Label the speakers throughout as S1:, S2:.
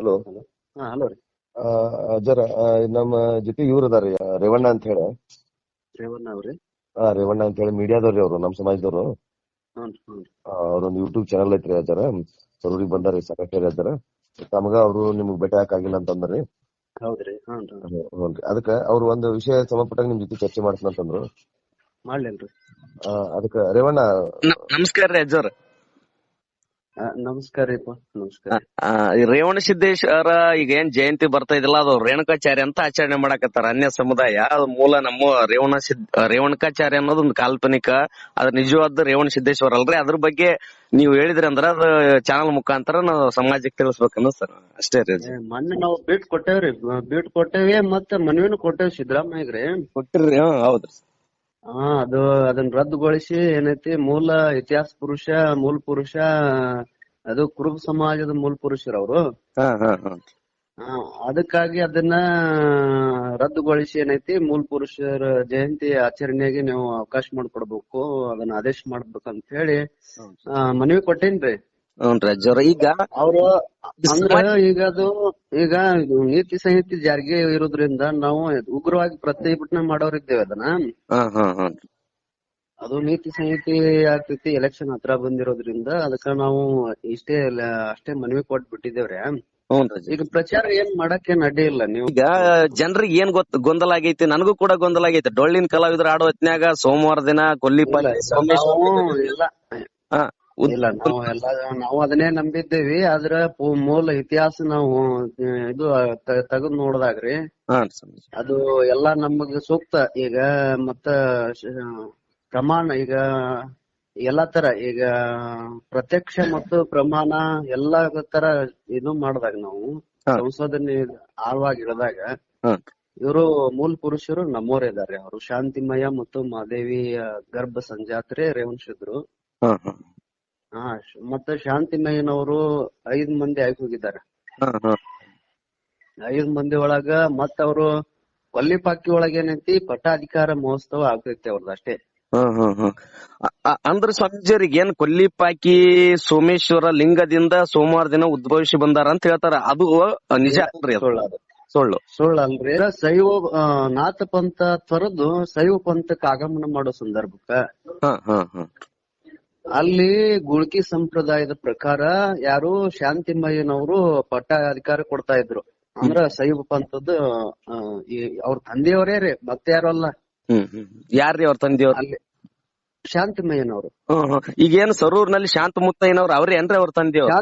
S1: Hello.
S2: Hello. Hello ರೀ.
S1: ಜರ ನಮ್ಮ ಜೊತೆ ಇವ್ರು ಅದಾರಿ, ರೇವಣ್ಣ ಅಂತ ಹೇಳಿ.
S2: ರೇವಣ್ಣ ಅವ್ರಿ?
S1: ರೇವಣ್ಣ ಅಂತ ಹೇಳಿ ಮೀಡಿಯಾದವ್ರಿ, ಅವ್ರು ನಮ್ಮ ಸಮಾಜದವ್ರು. ಅವ್ರೊಂದು ಯೂಟ್ಯೂಬ್ ಚಾನಲ್ ಐತ್ರಿ. ಜರ ಸರೂರಿಗೆ ಬಂದಾರಿ, ಸೆಕ್ರೆಟರಿ ಅದಾರ. ತಮಗ ಅವ್ರು ನಿಮ್ಗ್ ಭೇಟಿ ಹಾಕಾಗಿಲ್ಲ ಅಂತಂದ್ರಿ.
S2: ಹೌದ್ರಿ.
S1: ಹ್ಞೂನ್ರಿ. ಅದಕ್ಕ ಅವ್ರು ಒಂದು ವಿಷಯ ಸಂಬಂಧಪಟ್ಟಾಗ ನಿಮ್ ಜೊತೆ ಚರ್ಚೆ ಮಾಡ್ತಾನಂತಂದ್ರು.
S2: ಮಾಡ್ಲೇನ್ರಿ?
S1: ಅದಕ್ಕ ರೇವಣ್ಣ
S3: ನಮಸ್ಕಾರ ರೀ ಅಜ್ಜವ್ರ.
S2: ನಮಸ್ಕಾರ ರೀಪ್ಪ. ನಮಸ್ಕಾರ.
S3: ರೇವಣ ಸಿದ್ದೇಶ್ವರ ಈಗ ಏನ್ ಜಯಂತಿ ಬರ್ತಾ ಇದಿಲ್ಲ, ಅದು ರೇಣುಕಾಚಾರ್ಯ ಅಂತ ಆಚರಣೆ ಮಾಡಕತ್ತಾರ ಅನ್ಯ ಸಮುದಾಯ. ಅದು ಮೂಲ ನಮ್ಮ ರೇವಣಕಾಚಾರ್ಯ ಅನ್ನೋದು ಒಂದು ಕಾಲ್ಪನಿಕ, ಅದ್ರ ನಿಜವಾದ ರೇವಣ ಸಿದ್ದೇಶ್ವರ ಅಲ್ರಿ. ಅದ್ರ ಬಗ್ಗೆ ನೀವು ಹೇಳಿದ್ರಿ ಅಂದ್ರ ಅದು ಚಾನಲ್ ಮುಖಾಂತರ ನಾವು ಸಮಾಜಕ್ಕೆ ತಿಳಿಸ್ಬೇಕನ್ನ ಸರ್, ಅಷ್ಟೇ ರೀ.
S2: ಮೊನ್ನೆ ನಾವು ಭೇಟಿ ಕೊಟ್ಟೇವಿ, ಮತ್ತೆ ಮನವಿನೂ ಕೊಟ್ಟೇವಿ ಸಿದ್ದರಾಮಯ್ಯಗ್ರಿ.
S3: ಕೊಟ್ಟಿರಿ? ಹೌದ್ರಿ.
S2: ಅದನ್ನ ರದ್ದುಗೊಳಿಸಿ ಏನೈತಿ, ಮೂಲ ಇತಿಹಾಸ ಪುರುಷ, ಮೂಲ ಪುರುಷ ಅದು ಕುರುಬ ಸಮಾಜದ ಮೂಲ ಪುರುಷರವ್ರು. ಅದಕ್ಕಾಗಿ ಅದನ್ನ ರದ್ದುಗೊಳಿಸಿ ಏನೈತಿ, ಮೂಲ ಪುರುಷರ ಜಯಂತಿ ಆಚರಣೆಗೆ ನೀವು ಅವಕಾಶ ಮಾಡ್ಕೊಡ್ಬೇಕು, ಅದನ್ನ ಆದೇಶ ಮಾಡ್ಬೇಕಂತ ಹೇಳಿ ಮನವಿ ಕೊಟ್ಟೇನ್ರಿ.
S3: ಈಗ
S2: ಅವ್ರು ಅಂದ್ರ ಈಗ ನೀತಿ ಸಂಹಿತೆ ಜಾರಿಗೆ ಇರೋದ್ರಿಂದ ನಾವು ಉಗ್ರವಾಗಿ ಪ್ರತಿಭಟನೆ ಮಾಡೋರಿದ್ದೇವೆ. ಅದನ್ನ ಅದು ನೀತಿ ಸಂಹಿತೆ ಆಗ್ತೈತಿ, ಎಲೆಕ್ಷನ್ ಹತ್ರ ಬಂದಿರೋದ್ರಿಂದ ಅದಕ್ಕ ನಾವು ಅಷ್ಟೇ ಮನವಿ ಕೊಟ್ಬಿಟ್ಟಿದ್ದೇವ್ರಿ. ಈಗ ಪ್ರಚಾರ ಏನ್ ಮಾಡಕ್ಕೇನ್ ಅಡ್ಡಿ ಇಲ್ಲ. ನೀವು
S3: ಈಗ ಜನರಿಗೆ ಏನ್ ಗೊಂದಲ ಆಗೈತಿ, ನನಗೂ ಕೂಡ ಗೊಂದಲ ಆಗೈತಿ. ಡೊಳ್ಳಿನ ಕಲಾವಿದ್ರು ಆಡೋ ಹೊತ್ನ್ಯಾಗ ಸೋಮವಾರ ದಿನ
S2: ಇಲ್ಲ, ನಾವು ಅದನ್ನೇ ನಂಬಿದ್ದೇವಿ. ಆದ್ರ ಮೂಲ ಇತಿಹಾಸ ನಾವು ಇದು ತೆಗೆದು ನೋಡಿದಾಗ್ರಿ ಅದು ಎಲ್ಲಾ ನಮಗ ಸೂಕ್ತ. ಈಗ ಮತ್ತ ಪ್ರಮಾಣ ಈಗ ಎಲ್ಲಾ ತರ ಈಗ ಪ್ರತ್ಯಕ್ಷ ಮತ್ತು ಪ್ರಮಾಣ ಎಲ್ಲಾ ತರ ಇದು ಮಾಡಿದಾಗ ನಾವು ಸಂಶೋಧನೆ ಆಳವಾಗಿ ಇಳಿದಾಗ ಇವರು ಮೂಲ ಪುರುಷರು ನಮ್ಮೋರ್ ಇದಾರೆ. ಅವರು ಶಾಂತಿಮಯ ಮತ್ತು ಮಾದೇವಿ ಗರ್ಭ ಸಂಜಾತ್ರೆ ರೇವಣಸಿದ್ರು. ಮತ್ತೆ ಶಾಂತಿಮಯ್ಯನವರು 5 ಮಂದಿ ಆಗಿ ಹೋಗಿದ್ದಾರೆ. 5 ಮಂದಿ ಒಳಗ ಮತ್ತ ಅವರು ಕೊಲ್ಲಿಪಾಕಿ ಒಳಗ ಏನೈತಿ ಪಟ್ಟಾಧಿಕಾರ ಮಹೋತ್ಸವ ಆಗ್ತೈತಿ ಅವ್ರದ್ದು ಅಷ್ಟೇ.
S3: ಅಂದ್ರ ಸ್ವಾಮೀಜಿಯರಿಗೆ ಏನ್ ಕೊಲ್ಲಿಪಾಕಿ ಸೋಮೇಶ್ವರ ಲಿಂಗದಿಂದ ಸೋಮವಾರ ದಿನ ಉದ್ಭವಿಸಿ ಬಂದಾರ ಅಂತ ಹೇಳ್ತಾರ, ಅದು ನಿಜ ಅಲ್ರಿ? ಸುಳ್ಳು
S2: ಅಲ್ರಿ. ಶೈವ ನಾಥ ಪಂಥ ತೊರೆದು ಶೈವ ಪಂಥಕ್ಕೆ ಆಗಮನ ಮಾಡೋ ಸಂದರ್ಭಕ್ಕ ಅಲ್ಲಿ ಗುಳ್ಕಿ ಸಂಪ್ರದಾಯದ ಪ್ರಕಾರ ಯಾರು ಶಾಂತಿಮಯ್ಯನವರು ಪಟ್ಟಾಧಿಕಾರ ಕೊಡ್ತಾ ಇದ್ರು. ಅಂದ್ರ ಶೈವ ಪಂಥದ್ದು ಅವ್ರ ತಂದೆಯವರೇ ರೀ, ಮತ್ತೆ ಯಾರು ಅಲ್ಲ.
S3: ಯಾರ್ರಿ ಅವ್ರ ತಂದೆಯವ್ರು?
S2: ಅಲ್ಲಿ ಶಾಂತಿಮಯ್ಯನವರು.
S3: ಈಗೇನು ಸರೂರ್ನಲ್ಲಿ ಶಾಂತ ಮುತ್ತಯ್ಯನವ್ರು ಅವ್ರಿ ಏನ್ರಿ ಅವ್ರ ತಂದೆಯವ್ರು?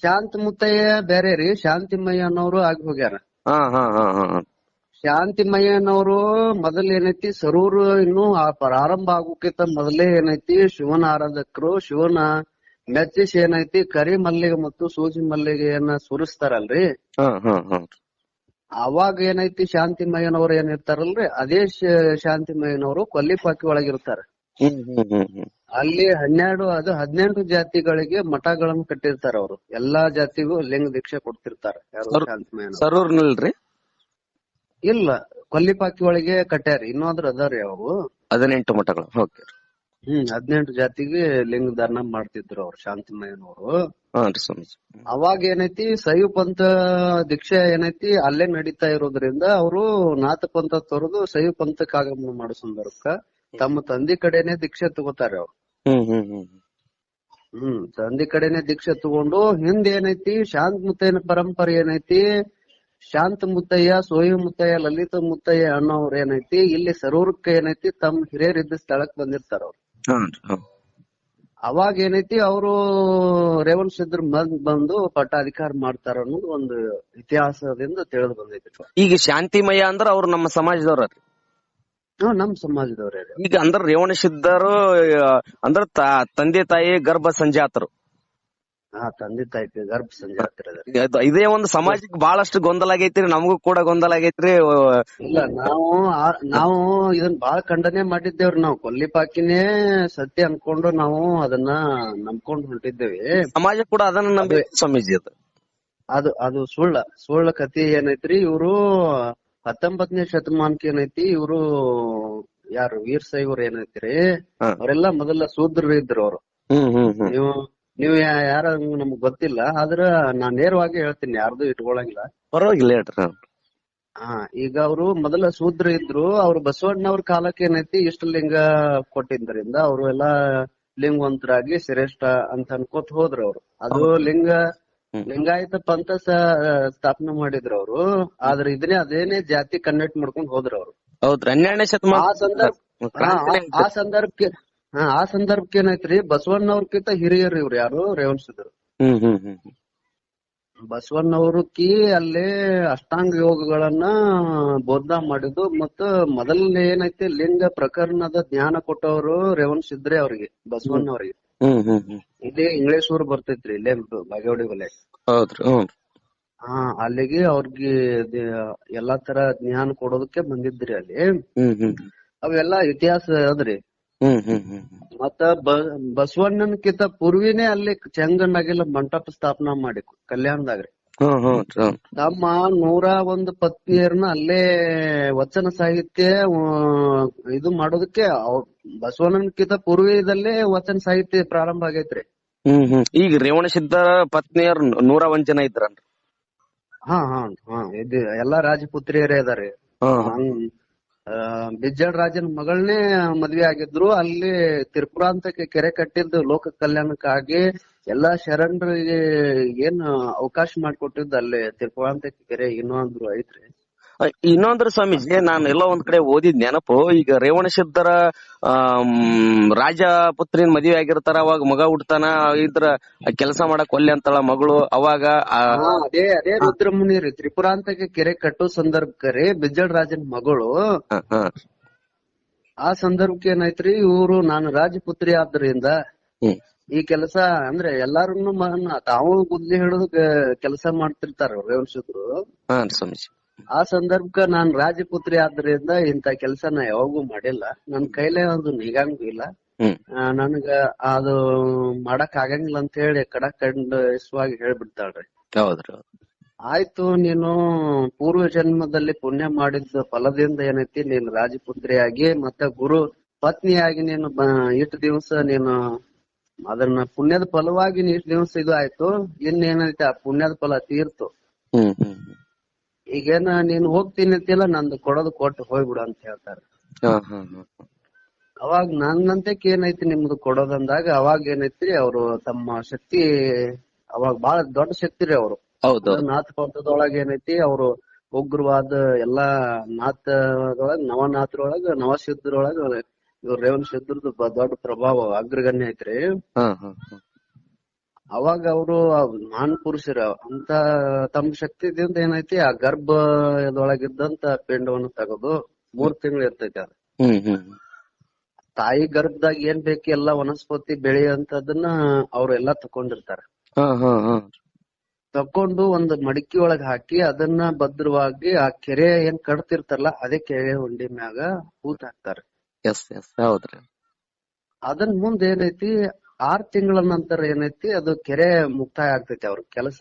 S2: ಶಾಂತ ಮುತ್ತಯ್ಯ ಬೇರೆ ರೀ, ಶಾಂತಿಮಯ್ಯನವರು ಆಗಿ ಹೋಗ್ಯಾರ. ಶಾಂತಿಮಯ್ಯನವರು ಮೊದಲ್ ಏನೈತಿ ಸರೂರು ಇನ್ನು ಪ್ರಾರಂಭ ಆಗೋಕ್ಕಿಂತ ಮೊದಲೇ ಏನೈತಿ ಶಿವನ ಆರಾಧಕರು. ಶಿವನ ಮೆಚ್ಚಿಸಿ ಏನೈತಿ ಕರಿ ಮಲ್ಲಿಗೆ ಮತ್ತು ಸೂಜಿ ಮಲ್ಲಿಗೆಯನ್ನ ಸುರಿಸ್ತಾರಲ್ರಿ. ಅವಾಗ ಏನೈತಿ ಶಾಂತಿಮಯ್ಯನವ್ರು ಏನಿರ್ತಾರಲ್ರಿ, ಅದೇ ಶಾಂತಿಮಯ್ಯನವರು ಕೊಲ್ಲಿಪಾಕಿ ಒಳಗಿರ್ತಾರ. ಅಲ್ಲಿ 18 ಜಾತಿಗಳಿಗೆ ಮಠಗಳನ್ನು ಕಟ್ಟಿರ್ತಾರ. ಅವರು ಎಲ್ಲಾ ಜಾತಿಗೂ ಲಿಂಗ ದೀಕ್ಷೆ ಕೊಡ್ತಿರ್ತಾರ. ಯಾರು
S3: ಸರೂರ್ನಲ್ರಿ?
S2: ಇಲ್ಲ, ಕೊಲ್ಲಿಪಾಕಿ ಒಳಗೆ ಕಟ್ಟ್ಯಾರ. ಇನ್ನೊಂದ್ರ ಅದಾರಿ ಅವರು
S3: 18 ಮಠಗಳು.
S2: 18 ಜಾತಿಗೆ ಲಿಂಗ ದಾನ ಮಾಡ್ತಿದ್ರು ಅವ್ರು ಶಾಂತಿಮಯ್ಯನವರು. ಅವಾಗ ಏನೈತಿ ಶೈವ ಪಂಥ ದೀಕ್ಷೆ ಏನೈತಿ ಅಲ್ಲೇ ನಡೀತಾ ಇರೋದ್ರಿಂದ ಅವರು ನಾಥ ಪಂಥ ತೊರೆದು ಶೈವ ಪಂಥಕ್ಕೆ ಆಗಮನ ಮಾಡೋ ಸಂದರ್ಭಕ್ಕ ತಮ್ಮ ತಂದೆ ಕಡೆನೆ ದೀಕ್ಷೆ ತಗೋತಾರೆ ಅವ್ರು. ತಂದೆ ಕಡೆನೆ ದೀಕ್ಷೆ ತಗೊಂಡು ಹಿಂದ ಏನೈತಿ ಶಾಂತ ಮುತ್ತಯ್ಯನ ಪರಂಪರೆ ಏನೈತಿ, ಶಾಂತ ಮುತ್ತಯ್ಯ, ಸೋಯಿ ಮುತ್ತಯ್ಯ, ಲಲಿತ ಮುತ್ತಯ್ಯ ಅನ್ನೋರು ಏನೈತಿ ಇಲ್ಲಿ ಸರೂರಕ್ಕೆ ಏನೈತಿ ತಮ್ಮ ಹಿರಿಯರಿದ್ದ ಸ್ಥಳಕ್ ಬಂದಿರ್ತಾರ ಅವ್ರು. ಅವಾಗ ಏನೈತಿ ಅವರು ರೇವಣಸಿದ್ರ ಬಂದು ಪಟ್ಟಾಧಿಕಾರ ಮಾಡ್ತಾರ ಅನ್ನೋದು ಒಂದು ಇತಿಹಾಸದಿಂದ ತಿಳಿದು ಬಂದೈತಿ.
S3: ಈಗ ಶಾಂತಿಮಯ ಅಂದ್ರ ಅವ್ರು ನಮ್ಮ ಸಮಾಜದವ್ರ?
S2: ನಮ್ ಸಮಾಜದವ್ರೇ.
S3: ಈಗ ಅಂದ್ರ ರೇವಣಸಿದ್ದರು ಅಂದ್ರ ತಂದೆ ತಾಯಿ ಗರ್ಭ ಸಂಜಾತರು.
S2: ತಂದೆ ತಾಯಿ ಗರ್ಭ ಸಂಜಾತರು.
S3: ಇದೇ ಒಂದು ಸಮಾಜಕ್ಕೆ ಬಹಳಷ್ಟು ಗೊಂದಲ ಆಗೈತ್ರಿ, ನಮಗೂ ಕೂಡ ಗೊಂದಲ ಆಗೈತ್ರಿ.
S2: ಇಲ್ಲ, ನಾವು ಇದನ್ನ ಬಾಳ ಖಂಡನೆ ಮಾಡಿದ್ದೇವ್ರಿ. ನಾವು ಕೊಲ್ಲಿಪಾಕಿನೇ ಸತ್ಯ ಅನ್ಕೊಂಡು ನಾವು ಅದನ್ನ ನಂಬ್ಕೊಂಡ್ ಹೊಂಟಿದ್ದೇವೆ.
S3: ಸಮಾಜ ಕೂಡ ಅದನ್ನ ನಂಬಿ ಸ್ವಾಮೀಜಿ
S2: ಅದು ಸುಳ್ಳ ಕಥೆ ಏನೈತ್ರಿ. ಇವರು 19ನೇ ಶತಮಾನಕ್ಕೆ ಏನೈತಿ ಇವರು ಯಾರು ವೀರಶೈವರು ಏನೈತ್ರಿ ಅವರೆಲ್ಲಾ ಮೊದಲ ಶೂದ್ರರು ಇದ್ರು. ಅವರು ನೀವು ನೀವು ಯಾರ ನಮ್ಗ್ ಗೊತ್ತಿಲ್ಲ, ಆದ್ರ ನಾನ್ ನೇರವಾಗಿ ಹೇಳ್ತೀನಿ, ಯಾರ್ದು ಇಟ್ಕೊಳಂಗಿಲ್ಲ.
S3: ಪರವಾಗಿಲ್ಲ ಹೇಳ್ರಿ.
S2: ಹಾ, ಈಗ ಅವರು ಮೊದಲ ಶೂದ್ರ ಇದ್ರು. ಅವ್ರು ಬಸವಣ್ಣವ್ರ ಕಾಲಕ್ಕೆ ಏನೈತಿ ಇಷ್ಟ ಲಿಂಗ ಕೊಟ್ಟಿದ್ದರಿಂದ ಅವರು ಎಲ್ಲಾ ಲಿಂಗವಂತರಾಗಿ ಶ್ರೇಷ್ಠ ಅಂತ ಅನ್ಕೋತ ಹೋದ್ರು ಅವ್ರು. ಅದು ಲಿಂಗಾಯತ ಪಂಥ ಸ್ಥಾಪನೆ ಮಾಡಿದ್ರು ಅವ್ರು. ಆದ್ರೆ ಇದನ್ನೇ ಅದೇನೇ ಜಾತಿ ಕನ್ವರ್ಟ್ ಮಾಡ್ಕೊಂಡ್ ಹೋದ್ರು ಅವ್ರು.
S3: ಹೌದ್ರಿ, 12ನೇ ಶತಮಾನ
S2: ಆ ಸಂದರ್ಭಕ್ಕೆ ಏನೈತ್ರಿ, ಬಸವಣ್ಣವ್ರಕ್ಕಿಂತ ಹಿರಿಯರು ಇವ್ರು ಯಾರು, ರೇವಣಸಿದ್ರು. ಬಸವಣ್ಣವ್ರಕಿ ಅಲ್ಲೇ ಅಷ್ಟಾಂಗ ಯೋಗಗಳನ್ನ ಬೋಧನಾ ಮಾಡಿದ್ದು. ಮತ್ತ ಮೊದಲನೇ ಏನೈತಿ ಲಿಂಗ ಪ್ರಕರಣದ ಜ್ಞಾನ ಕೊಟ್ಟವರು ರೇವಣಸಿದ್ರೇ ಅವ್ರಿಗೆ, ಬಸವಣ್ಣವ್ರಿಗೆ. ಇಲ್ಲೇ ಇಂಗ್ಲೇಶ್ವರ್ ಬರ್ತೈತ್ರಿ, ಇಲ್ಲೇ ಬಾಗೇವಾಡಿ ಬಲೆ. ಹಾ, ಅಲ್ಲಿಗೆ ಅವ್ರಿಗೆ ಎಲ್ಲಾ ತರ ಜ್ಞಾನ ಕೊಡೋದಕ್ಕೆ ಬಂದಿದ್ರಿ ಅಲ್ಲಿ. ಅವೆಲ್ಲಾ ಇತಿಹಾಸ ಅದ್ರಿ. ಮತ್ತ ಬಸವಣ್ಣನಕ್ಕಿಂತ ಪೂರ್ವಿನೇ ಅಲ್ಲಿ ಚೆಂಗಣ್ಣಾಗಿಲ್ಲ ಮಂಟಪ ಸ್ಥಾಪನಾ ಮಾಡಿ ಕಲ್ಯಾಣದಾಗ್ರಿ. ತಮ್ಮ 101 ಪತ್ನಿಯರನ್ನ ಅಲ್ಲೇ ವಚನ ಸಾಹಿತ್ಯ ಇದು ಮಾಡೋದಕ್ಕೆ ಬಸವಣ್ಣನಕ್ಕಿಂತ ಪೂರ್ವದಲ್ಲೇ ವಚನ ಸಾಹಿತ್ಯ ಪ್ರಾರಂಭ ಆಗೈತ್ರಿ.
S3: ಈಗ ರೇವಣಸಿದ್ಧರ ಪತ್ನಿಯರ್ 101 ಜನ ಇದ್ರನ್ರಿ.
S2: ಹಾ ಇದು ಎಲ್ಲಾ ರಾಜಪುತ್ರಿಯರೇ ಅದಾರಿ. ಬಿಜ್ಜಳ ರಾಜನ ಮಗಳನ್ನೇ ಮದ್ವೆ ಆಗಿದ್ರು. ಅಲ್ಲಿ ತ್ರಿಪುರಾಂತಕ್ಕೆ ಕೆರೆ ಕಟ್ಟಿದ್ದು ಲೋಕ ಕಲ್ಯಾಣಕ್ಕಾಗಿ ಎಲ್ಲಾ ಶರಣರಿಗೆ ಏನ್ ಅವಕಾಶ ಮಾಡಿಕೊಟ್ಟಿದ್ದು ಅಲ್ಲಿ ತ್ರಿಪುರಾಂತಕ್ಕೆ ಕೆರೆ ಇನ್ನೊಂದ್ರು ಐತ್ರಿ.
S3: ಇನ್ನೊಂದ್ರ ಸ್ವಾಮೀಜಿ, ನಾನು ಎಲ್ಲೋ ಒಂದ್ ಕಡೆ ಓದಿದ್ ನೆನಪು. ಈಗ ರೇವಣಸಿದ್ಧರ ರಾಜ ಪುತ್ರಿನ ಮದುವೆ ಆಗಿರ್ತಾರ, ಅವಾಗ ಮಗ ಹುಡ್ತಾನ, ಇದ್ರ ಕೆಲಸ ಮಾಡಕ್ ಒಲ್ಲೆ ಅಂತಾಳ ಮಗಳು. ಅವಾಗ
S2: ಅದೇ ರುದ್ರಮುನಿ ರೀ, ತ್ರಿಪುರಾಂತಕ್ಕೆ ಕೆರೆ ಕಟ್ಟೋ ಸಂದರ್ಭಕ್ಕೆ ಬಿಜ್ಜಳ ರಾಜನ ಮಗಳು. ಆ ಸಂದರ್ಭಕ್ಕೆ ಏನಾಯ್ತ್ರಿ, ಇವ್ರು ನಾನು ರಾಜಪುತ್ರಿ ಆದ್ರಿಂದ ಈ ಕೆಲಸ ಅಂದ್ರೆ ಎಲ್ಲಾರನ್ನು ತಾವು ಬುದ್ಧಿ ಹಿಡಿದು ಕೆಲಸ ಮಾಡ್ತಿರ್ತಾರ ರೇವಣಸಿದ್ರು. ಆ ಸಂದರ್ಭಕ್ಕ ನಾನ್ ರಾಜಪುತ್ರಿ ಆದ್ರಿಂದ ಇಂತ ಕೆಲ್ಸ ನಾ ಯಾವಾಗೂ ಮಾಡಿಲ್ಲ, ನನ್ ಕೈಲೇ ಒಂದು ನಿಗಂಗೂ ಇಲ್ಲ, ನನ್ಗ ಅದು ಮಾಡಕ್ ಆಗಂಗಿಲ್ಲ ಅಂತ ಹೇಳಿ ಖಡಾಖಂಡಿತವಾಗಿ ಹೇಳ್ಬಿಡ್ತಾಳ್ರಿ. ಆಯ್ತು, ನೀನು ಪೂರ್ವ ಜನ್ಮದಲ್ಲಿ ಪುಣ್ಯ ಮಾಡಿದ ಫಲದಿಂದ ಏನೈತಿ, ನೀನು ರಾಜಪುತ್ರಿಯಾಗಿ ಮತ್ತೆ ಗುರು ಪತ್ನಿಯಾಗಿ ನೀನು ಇಷ್ಟು ದಿವಸ ನೀನು ಅದನ್ನ ಪುಣ್ಯದ ಫಲವಾಗಿ ಇಷ್ಟು ದಿವಸ ಇದು ಆಯ್ತು. ಇನ್ನೇನೈತಿ ಆ ಪುಣ್ಯದ ಫಲ ತೀರ್ತು. ಈಗೇನ ನೀನ್ ಹೋಗ್ತೀನಿ ಅಂತಿಲ್ಲ, ನಂದು ಕೊಡೋದು ಕೊಟ್ಟು ಹೋಗ್ಬಿಡು ಅಂತ ಹೇಳ್ತಾರೆ. ಅವಾಗ ನನ್ನಂತಕ್ಕೆ ಏನೈತಿ ನಿಮ್ದು ಕೊಡೋದಂದಾಗ ಅವಾಗ ಏನೈತಿ, ಅವರು ತಮ್ಮ ಶಕ್ತಿ ಅವಾಗ ಬಹಳ ದೊಡ್ಡ ಶಕ್ತಿ ರೀ ಅವರು. ನಾಥ ಪಂಥದೊಳಗ ಏನೈತಿ, ಅವರು ಉಗ್ರವಾದ ಎಲ್ಲಾ ನವನಾಥರೊಳಗ ನವಸಿದ್ಧರೊಳಗ ಇವ್ರ ರೇವಣಸಿದ್ರದ್ದು ದೊಡ್ಡ ಪ್ರಭಾವ ಅಗ್ರಗಣ್ಯ ಐತ್ರಿ. ಅವಾಗ ಅವರು ಮಹಾನ್ ಪುರುಷರ ಅಂತ ತಮ್ಮ ಶಕ್ತಿದಿಂದ ಏನೈತಿ, ಆ ಗರ್ಭದೊಳಗಿದ್ದಂತ ಪಿಂಡವನ್ನು ತೆಗೆದು 3 ತಿಂಗಳು ಇರ್ತೈತಿ ಅದು. ತಾಯಿ ಗರ್ಭದಾಗ ಏನ್ ಬೇಕು ಎಲ್ಲಾ ವನಸ್ಪತಿ ಬೆಳೆಯಂತದನ್ನ ಅವ್ರೆಲ್ಲಾ ತಕೊಂಡಿರ್ತಾರ. ತಕೊಂಡು ಒಂದ್ ಮಡಿಕೆ ಒಳಗ್ ಹಾಕಿ ಅದನ್ನ ಭದ್ರವಾಗಿ ಆ ಕೆರೆ ಏನ್ ಕಡ್ತಿರ್ತಾರಲ್ಲ ಅದೇ ಕೆರೆ ಹುಂಡಿ ಮ್ಯಾಗ ಹೂತ್ ಹಾಕ್ತಾರ. ಅದನ್ ಮುಂದ್ ಏನೈತಿ 6 ತಿಂಗಳ ನಂತರ ಏನೈತಿ, ಅದು ಕೆರೆ ಮುಕ್ತಾಯ ಆಗ್ತೈತಿ ಅವ್ರ ಕೆಲಸ.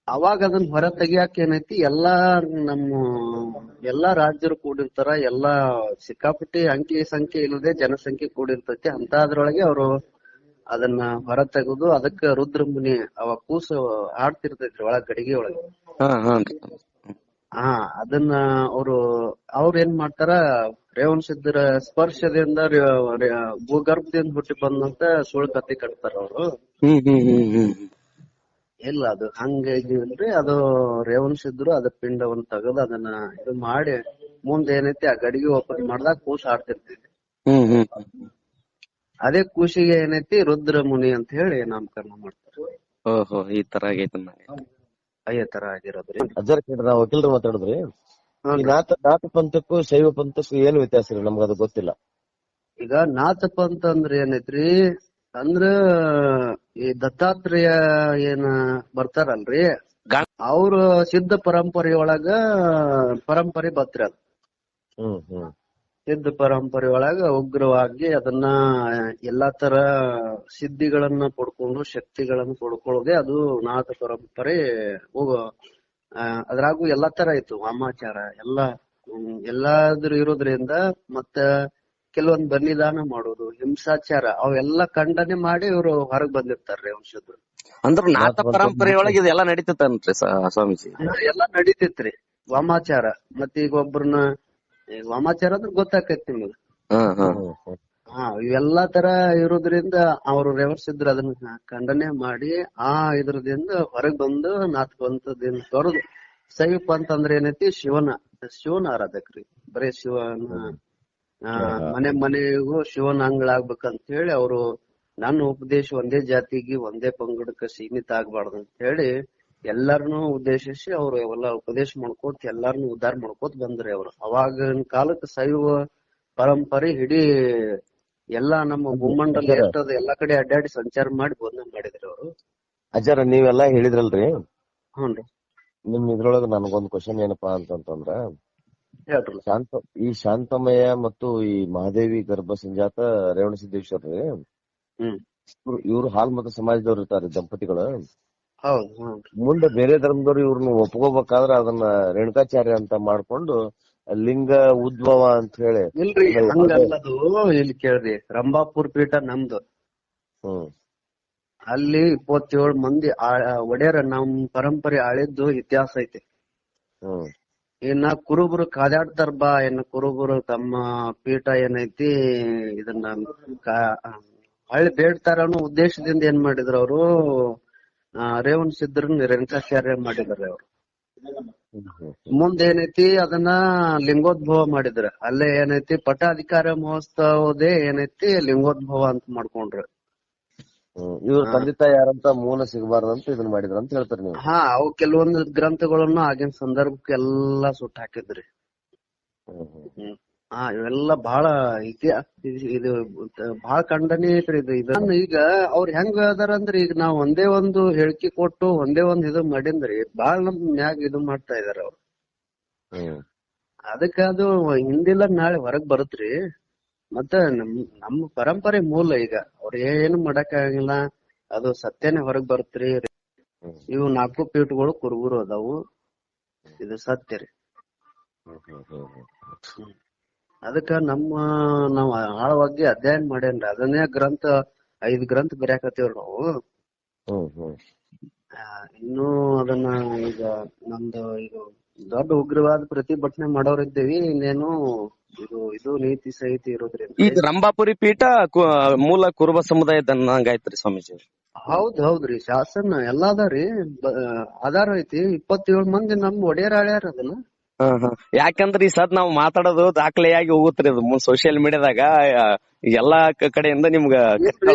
S2: ಅವಾಗ ಅದನ್ನ ಹೊರ ತೆಗಿಯಾಕ ಏನೈತಿ, ಎಲ್ಲಾ ರಾಜ್ಯರು ಕೂಡಿರ್ತಾರ, ಎಲ್ಲಾ ಸಿಕ್ಕಾಪಟ್ಟಿ ಅಂಕಿ ಸಂಖ್ಯೆ ಇಲ್ಲದೆ ಜನಸಂಖ್ಯೆ ಕೂಡಿರ್ತೈತಿ. ಅಂತದ್ರೊಳಗೆ ಅವರು ಅದನ್ನ ಹೊರ ತೆಗೆದು ಅದಕ್ಕ ರುದ್ರಮುನಿ ಅವ ಕೂಸು ಆಡ್ತಿರ್ತೈತ್ರಿ ಒಳಗ್ ಗಡಿಗೆ ಒಳಗೆ. ಅದನ್ನ ಅವ್ರ ಏನ್ ಮಾಡ್ತಾರ, ರೇವಣಸಿದ್ಧರ ಸ್ಪರ್ಶದಿಂದ ಭೂಗರ್ಭದಿಂದ ಹುಟ್ಟಿ ಬಂದಂತ ಸುಳ್ಳು ಕತ್ತಿ ಕಟ್ತಾರ ಅವರು. ಇಲ್ಲ ಅದು ಹಂಗಿಲ್ರಿ, ಅದು ರೇವಣಸಿದ್ರು ಅದ ಪಿಂಡವನ್ನ ತೆಗೆದು ಅದನ್ನ ಇದು ಮಾಡಿ ಮುಂದೆ ಏನೈತಿ ಆ ಗಡಿಗೆ ಓಪನ್ ಮಾಡ್ದಾಗ ಕೂಸು ಆಡ್ತಿರ್ತೈತಿ. ಅದೇ ಕೂಸಿಗೆ ಏನೈತಿ ರುದ್ರಮುನಿ ಅಂತ ಹೇಳಿ ನಾಮಕರಣ ಮಾಡ್ತಾರೆ.
S3: ಈ ತರ ಆಗೈತಿ,
S2: ಅಯ್ಯ ತರ ಆಗಿರೋದ್ರಿ.
S1: ನಾವು ವಕೀಲರು ಮಾತಾಡಿದ್ರಿ, ನಾಥ ಪಂಥಕ್ಕೂ ಶೈವ ಪಂಥಕ್ಕೂ ಏನ್ ವ್ಯತ್ಯಾಸ ರೀ? ನಮ್ಗ ಅದು ಗೊತ್ತಿಲ್ಲ.
S2: ಈಗ ನಾಥ ಪಂಥ ಅಂದ್ರ ಏನೈತ್ರಿ, ಅಂದ್ರ ಈ ದತ್ತಾತ್ರೇಯ ಏನ ಬರ್ತಾರಲ್ರಿ, ಅವ್ರ ಸಿದ್ಧ ಪರಂಪರೆಯೊಳಗ ಪರಂಪರೆ ಬತ್ರಿ ಅದು. ಸಿದ್ಧ ಪರಂಪರೆಯೊಳಗ ಉಗ್ರವಾಗಿ ಅದನ್ನ ಎಲ್ಲಾ ತರ ಸಿದ್ಧಿಗಳನ್ನ ಪಡ್ಕೊಂಡು ಶಕ್ತಿಗಳನ್ನ ಪಡ್ಕೊಳ್ಳೋದೇ ಅದು ನಾಥ ಪರಂಪರೆ. ಅದ್ರಾಗೂ ಎಲ್ಲಾ ತರ ಇತ್ತು, ವಾಮಾಚಾರ ಎಲ್ಲಾದ್ರೂ ಇರೋದ್ರಿಂದ. ಮತ್ತ ಕೆಲವೊಂದ್ ಬಲಿದಾನ ಮಾಡೋದು, ಹಿಂಸಾಚಾರ ಅವೆಲ್ಲಾ ಖಂಡನೆ ಮಾಡಿ ಇವ್ರು ಹೊರಗ್ ಬಂದಿರ್ತಾರ್ರಿ ವಂಶದ್ರು.
S3: ಅಂದ್ರ ನಾಥ ಪರಂಪರೆಯೊಳಗೆ ಇದೆಲ್ಲಾ ನಡೀತೈತನ್ರಿ ಸ್ವಾಮೀಜಿ?
S2: ಎಲ್ಲಾ ನಡೀತೈತ್ರಿ. ವಾಮಾಚಾರ ಮತ್ತ ಈಗ ಒಬ್ರನ್ನ ವಾಮಾಚಾರ ಅಂದ್ರೆ ಗೊತ್ತಾಕೈತಿ ನಿಮಗ. ಇವೆಲ್ಲಾ ತರ ಇರೋದ್ರಿಂದ ಅವ್ರು ರೇವರ್ಸಿದ್ರು ಅದನ್ನ ಖಂಡನೆ ಮಾಡಿ ಆ ಇದ್ರದಿಂದ ಹೊರಗ್ ಬಂದು ನಾಥ ಪಂಥದಿಂದ ತೊರೆದು ಶೈವ ಪಂಥ ಅಂದ್ರೆ ಏನೈತಿ ಶಿವನ ಆರಾಧಕ್ರಿ. ಬರೇ ಶಿವನ ಮನೆಗೂ ಶಿವನ ಅಂಗಳಾಗ್ಬೇಕಂತ ಹೇಳಿ ಅವರು ನನ್ನ ಉಪದೇಶ ಒಂದೇ ಜಾತಿಗೆ ಒಂದೇ ಪಂಗಡಕ್ಕೆ ಸೀಮಿತ ಆಗ್ಬಾರ್ದು ಅಂತ ಹೇಳಿ ಎಲ್ಲಾರನು ಉದ್ದೇಶಿಸಿ ಅವ್ರು ಅವೆಲ್ಲ ಉಪದೇಶ ಮಾಡ್ಕೋತ ಎಲ್ಲಾರನು ಉದ್ಧಾರ ಮಾಡ್ಕೋತ ಬಂದ್ರಿ ಅವ್ರು. ಅವಾಗಿನ ಕಾಲಕ್ಕೆ ಶೈವ ಪರಂಪರೆ ಇಡೀ ಎಲ್ಲಾ ನಮ್ಮ ಭೂಮಂಡಲ ಎಷ್ಟದ ಎಲ್ಲಾ ಕಡೆ ಅಡ್ಡಾಡಿ ಸಂಚಾರ ಮಾಡಿ ಬೋಧನೆ ಮಾಡಿದ್ರಿ ಅವ್ರು.
S1: ಅಜ್ಜಾರ ನೀವೆಲ್ಲಾ ಹೇಳಿದ್ರಲ್ರಿ,
S2: ಹ್ಞೂನ್ರಿ.
S1: ನಿಮ್ ಇದ್ರೊಳಗ ನನಗೊಂದ್ ಕ್ವಶನ್ ಏನಪ್ಪಾ ಅಂತಂದ್ರ,
S2: ಹೇಳ್ರಿ.
S1: ಈ ಶಾಂತಮಯ್ಯ ಮತ್ತು ಈ ಮಹಾದೇವಿ ಗರ್ಭ ಸಂಜಾತ ರೇವಣಸಿದ್ದೇಶ್ವರ ರೀ, ಇವ್ರು ಹಾಲ್ಮತ ಸಮಾಜದವ್ರು ಇರ್ತಾರೆ ದಂಪತಿಗಳು.
S2: ಹೌದು.
S1: ಮುಂದೆ ಬೇರೆ ಧರ್ಮದವ್ರು ಇವ್ರನ್ನ ಒಪ್ಕೋಬೇಕಾದ್ರ ಅದನ್ನ ರೇಣುಕಾಚಾರ್ಯ ಅಂತ ಮಾಡ್ಕೊಂಡು ಲಿಂಗ ಉದ್ಭವ ಅಂತ ಹೇಳಿ.
S2: ಇಲ್ರಿ ಹಂಗಲ್ಲದು. ಇಲ್ಲಿ ಕೇಳ್ರಿ, ರಂಭಾಪುರ್ ಪೀಠ ನಮ್ದು. ಅಲ್ಲಿ 27 ಮಂದಿ ಒಡೆಯರ ನಮ್ ಪರಂಪರೆ ಆಳಿದ್ದು ಇತಿಹಾಸ ಐತಿ. ಇನ್ನ ಕುರುಬರು ಕಾದಾಡ್ತಾರ ಬಾ, ಇನ್ನ ಕುರುಬರು ತಮ್ಮ ಪೀಠ ಏನೈತಿ ಇದನ್ನ ಹಳ್ಳಿ ಬೇಡ್ತಾರ ಅನ್ನೋ ಉದ್ದೇಶದಿಂದ ಏನ್ ಮಾಡಿದ್ರು ಅವರು, ರೇವಣ ಸಿದ್ಧರನ್ನ ರೇಣುಕಾಚಾರ್ಯ ಮಾಡಿದಾರೆ ಅವ್ರು. ಮುಂದೇನೈತಿ ಅದನ್ನ ಲಿಂಗೋದ್ಭವ ಮಾಡಿದ್ರ. ಅಲ್ಲೇ ಏನೈತಿ ಪಟ್ಟಾಧಿಕಾರ ಮಹೋತ್ಸವದೇ ಏನೈತಿ ಲಿಂಗೋದ್ಭವ ಅಂತ ಮಾಡ್ಕೊಂಡ್ರು.
S1: ಇವ್ರ ತಂದೆ ತಾಯಿ ಯಾರಂತ ಮೂಲ ಸಿಗಬಾರ್ದಂತ ಇದನ್ನ ಮಾಡಿದ್ರ ಅಂತ ಹೇಳ್ತಾರೆ ನೀವು?
S2: ಅವು ಕೆಲವೊಂದು ಗ್ರಂಥಗಳನ್ನು ಆಗಿನ ಸಂದರ್ಭಕ್ಕೆ ಎಲ್ಲಾ ಸುಟ್ಟು ಹಾಕಿದ್ರಿ. ಇವೆಲ್ಲ ಬಹಳ ಇದು ಬಹಳ ಖಂಡನೆ ಐತ್ರಿ. ಇದು ಈಗ ಅವ್ರ ಹೆಂಗ ಅದಾರ ಅಂದ್ರ, ಈಗ ನಾವ್ ಒಂದೇ ಒಂದು ಹೇಳಿಕೆ ಕೊಟ್ಟು ಒಂದೇ ಒಂದ್ ಇದು ಮಾಡಿದ್ರಿ ಬಾಳ ನಮ್ ಮ್ಯಾಗ ಇದು ಮಾಡ್ತಾ ಇದಾರ ಅವ್ರು. ಅದಕ್ಕ ಅದು ಹಿಂದಿಲ್ಲ ನಾಳೆ ಹೊರಗ್ ಬರುತ್ರಿ. ಮತ್ತ ನಮ್ಮ ಪರಂಪರೆ ಮೂಲ ಈಗ ಅವ್ರ ಏನು ಮಾಡಕ್ ಆಗಿಲ್ಲ, ಅದು ಸತ್ಯನೇ ಹೊರಗ್ ಬರುತ್ರಿ. ಇವು 4 ಪೀಠಗಳು ಕುರುಬರು ಅದಾವು, ಇದು ಸತ್ಯ ರೀ. ಅದಕ್ಕ ನಾವ್ ಆಳವಾಗಿ ಅಧ್ಯಯನ ಮಾಡೇನ್ರಿ. ಅದನ್ನೇ 5 ಗ್ರಂಥ ಬರ್ಯಾಕತ್ತೀವ್ರಿ ನಾವು. ಇನ್ನು ಅದನ್ನ ಈಗ ನಮ್ದು ಈಗ ದೊಡ್ಡ ಉಗ್ರವಾದ ಪ್ರತಿಭಟನೆ ಮಾಡೋರಿದ್ದೀವಿ. ಇನ್ನೇನು ಇದು ನೀತಿ ಸಹಿತ ಇರೋದ್ರಿಂದ.
S3: ಈಗ ರಂಭಾಪುರಿ ಪೀಠ ಮೂಲ ಕುರುಬ ಸಮುದಾಯದ ಹಂಗಾಯ್ತ್ರಿ ಸ್ವಾಮೀಜಿ?
S2: ಹೌದ್ರಿ. ಶಾಸನ ಎಲ್ಲಾ ಅದಾರಿ, ಆಧಾರ ಐತಿ. 27 ಮಂದಿ ನಮ್ ಒಡೆಯರ್ ಆಳ್ಯಾರ ಅದನ್ನ.
S3: ಯಾಕಂದ್ರೆ ಈ ಸದ್ ನಾವ್ ಮಾತಾಡೋದು ದಾಖಲೆಯಾಗಿ ಹೋಗುತ್ರಿ, ಅದು ಸೋಶಿಯಲ್ ಮೀಡಿಯಾದಾಗ ಎಲ್ಲಾ ಕಡೆಯಿಂದ ನಿಮ್ಗ